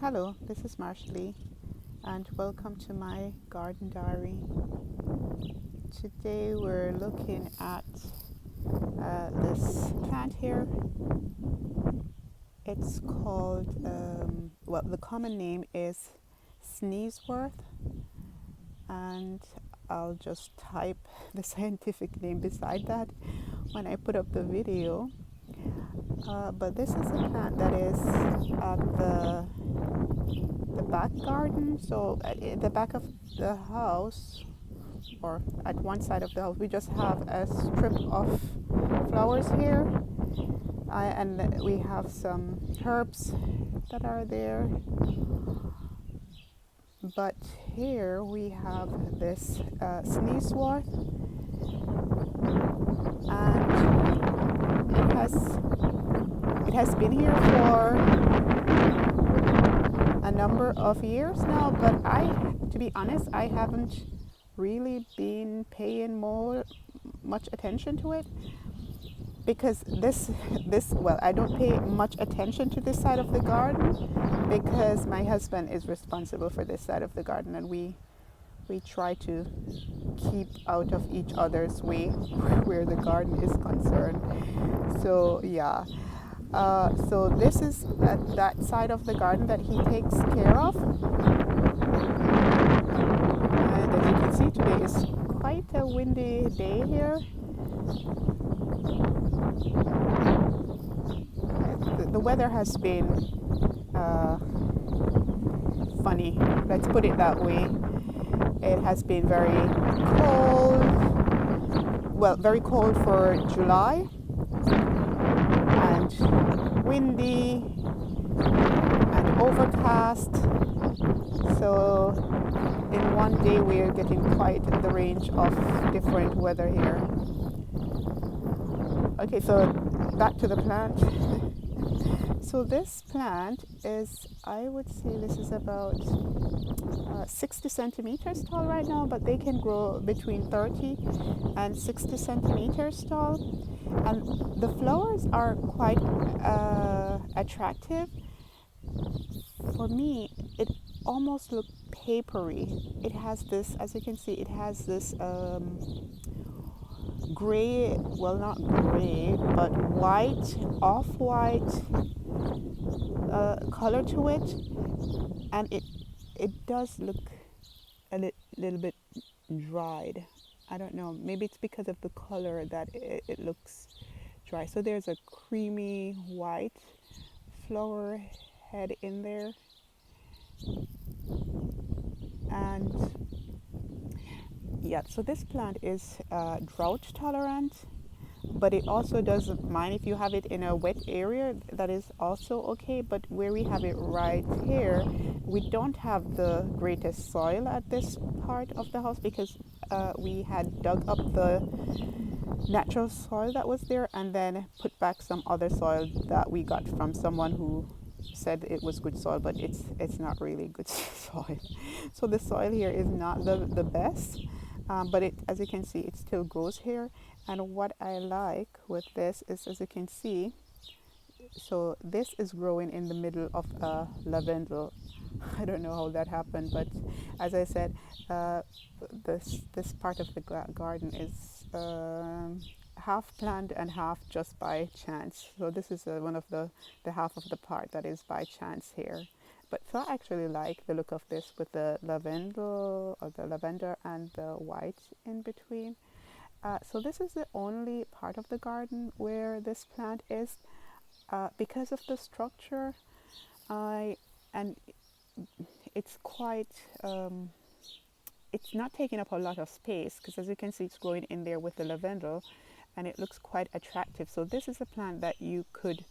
Hello, this is Marshall and welcome to my garden diary. Today we're looking at this plant here. It's called, the common name is Sneezewort, and I'll just type the scientific name beside that when I put up the video. But this is a plant that is at the back garden, so at the back of the house, or at one side of the house, we just have a strip of flowers here, and we have some herbs that are there. But here we have this sneezewort, and it has been here for a number of years now, but to be honest, I haven't really been paying much attention to it, because I don't pay much attention to this side of the garden because my husband is responsible for this side of the garden, and we try to keep out of each other's way where the garden is concerned. So yeah. So this is that side of the garden that he takes care of. And as you can see, today is quite a windy day here. The weather has been funny, let's put it that way. It has been very cold, very cold for July, and windy and overcast. So in one day we are getting quite the range of different weather here. Okay, so back to the plant. So this plant is, I would say this is about 60 centimeters tall right now, but they can grow between 30 and 60 centimeters tall. And the flowers are quite attractive. For me, it almost looks papery. It has this, as you can see, it has this gray, well, not gray, but white, off-white color to it, and it does look a little bit dried. I don't know, maybe it's because of the color that it looks dry. So there's a creamy white flower head in there, and yeah, so this plant is drought tolerant, but it also doesn't mind if you have it in a wet area. That is also okay. But where we have it right here, we don't have the greatest soil at this part of the house, because we had dug up the natural soil that was there and then put back some other soil that we got from someone who said it was good soil, but it's not really good soil. So the soil here is not the best, but as you can see, it still grows here. And what I like with this is, as you can see, so this is growing in the middle of a lavender. I don't know how that happened, but as I said, this part of the garden is half planned and half just by chance. So this is one of the half of the part that is by chance here. But so I actually like the look of this with the lavender and the white in between. So this is the only part of the garden where this plant is, because of the structure. And it's quite, it's not taking up a lot of space, because as you can see, it's growing in there with the lavender, and it looks quite attractive. So this is a plant that you could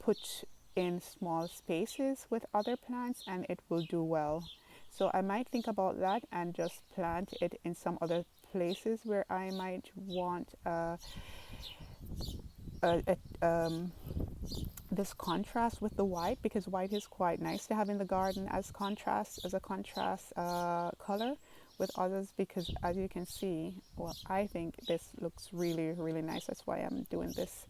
put in small spaces with other plants and it will do well. So I might think about that and just plant it in some other places where I might want this contrast with the white, because white is quite nice to have in the garden as a contrast color with others, because as you can see, well, I think this looks really, really nice. That's why I'm doing this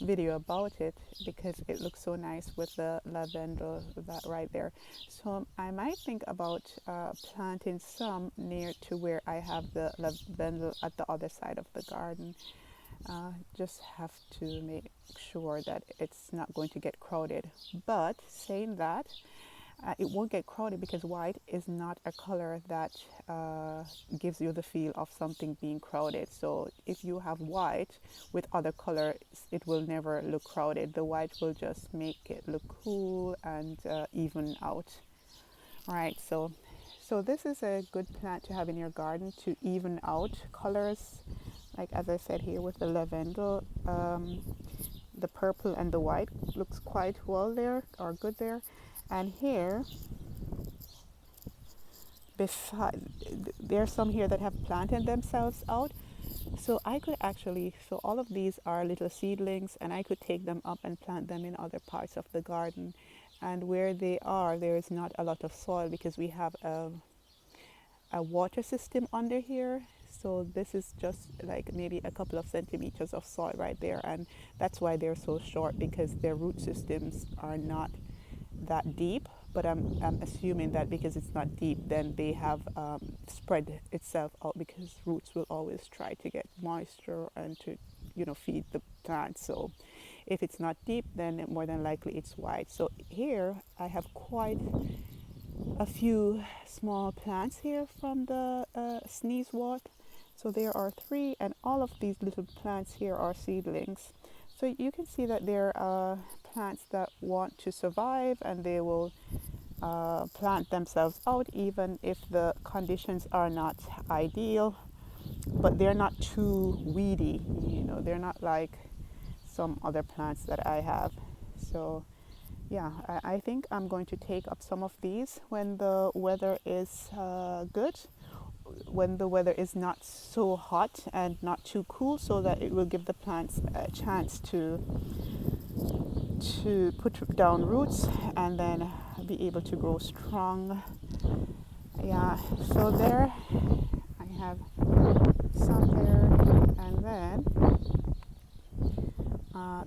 video about it because it looks so nice with the lavender that right there. So I might think about planting some near to where I have the lavender at the other side of the garden. Just have to make sure that it's not going to get crowded. But saying that, it won't get crowded because white is not a color that gives you the feel of something being crowded. So if you have white with other colors, it will never look crowded. The white will just make it look cool and even out. All right, so this is a good plant to have in your garden to even out colors. Like as I said here with the lavender, the purple and the white looks quite well there, or good there. And here, beside, there's some here that have planted themselves out. So I could actually, so all of these are little seedlings, and I could take them up and plant them in other parts of the garden. And where they are, there is not a lot of soil because we have a water system under here. So this is just like maybe a couple of centimeters of soil right there. And that's why they're so short, because their root systems are not that deep. But I'm assuming that because it's not deep, then they have spread itself out, because roots will always try to get moisture and to, feed the plant. So if it's not deep, then more than likely it's wide. So here I have quite a few small plants here from the Sneezewort. So there are 3, and all of these little plants here are seedlings. So you can see that they're plants that want to survive, and they will plant themselves out even if the conditions are not ideal. But they're not too weedy, they're not like some other plants that I have. So yeah, I think I'm going to take up some of these when the weather is good, when the weather is not so hot and not too cool, so that it will give the plants a chance to put down roots and then be able to grow strong. Yeah, so there I have some there, and then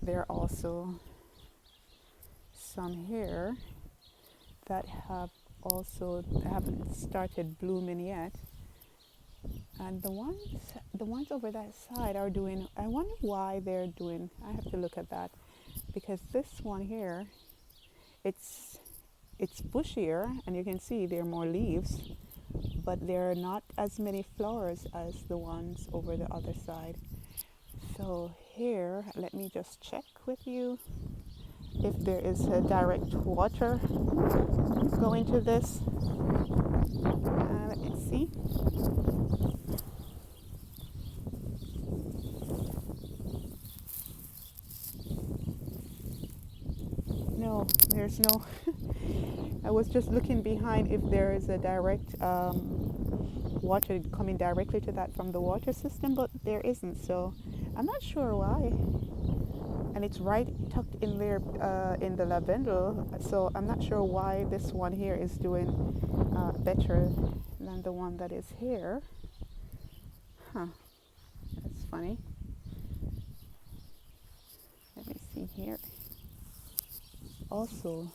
there are also some here that haven't started blooming yet. And the ones over that side are doing, I wonder why they're doing, I have to look at that, because this one here, it's bushier, and you can see there are more leaves, but there are not as many flowers as the ones over the other side. So here, let me just check with you if there is a direct water going to this. Let me see. No, there's no. I was just looking behind if there is a direct water coming directly to that from the water system, but there isn't. So I'm not sure why. And it's right tucked in there in the lavender. So I'm not sure why this one here is doing better than the one that is here. Huh, that's funny. Let me see here. Also,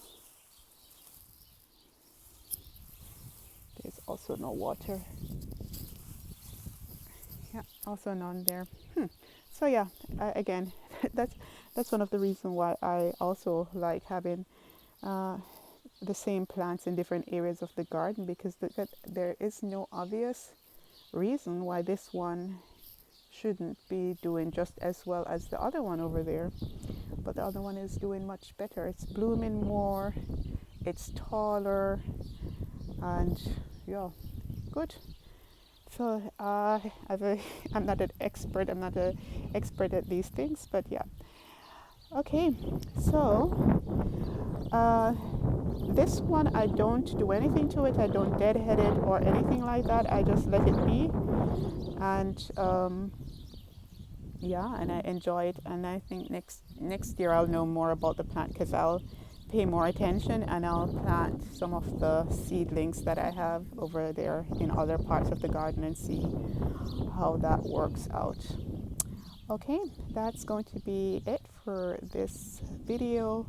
there's also no water. Yeah, also none there. So yeah, again, that's one of the reasons why I also like having the same plants in different areas of the garden, because there is no obvious reason why this one shouldn't be doing just as well as the other one over there. But the other one is doing much better. It's blooming more, it's taller, and yeah, good. So I'm not an expert. I'm not an expert at these things, but yeah. Okay, so this one I don't do anything to it. I don't deadhead it or anything like that. I just let it be, and yeah, and I enjoy it. And I think next year I'll know more about the plant, because I'll pay more attention, and I'll plant some of the seedlings that I have over there in other parts of the garden and see how that works out. Okay, that's going to be it for this video,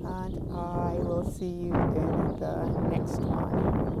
and I will see you in the next one.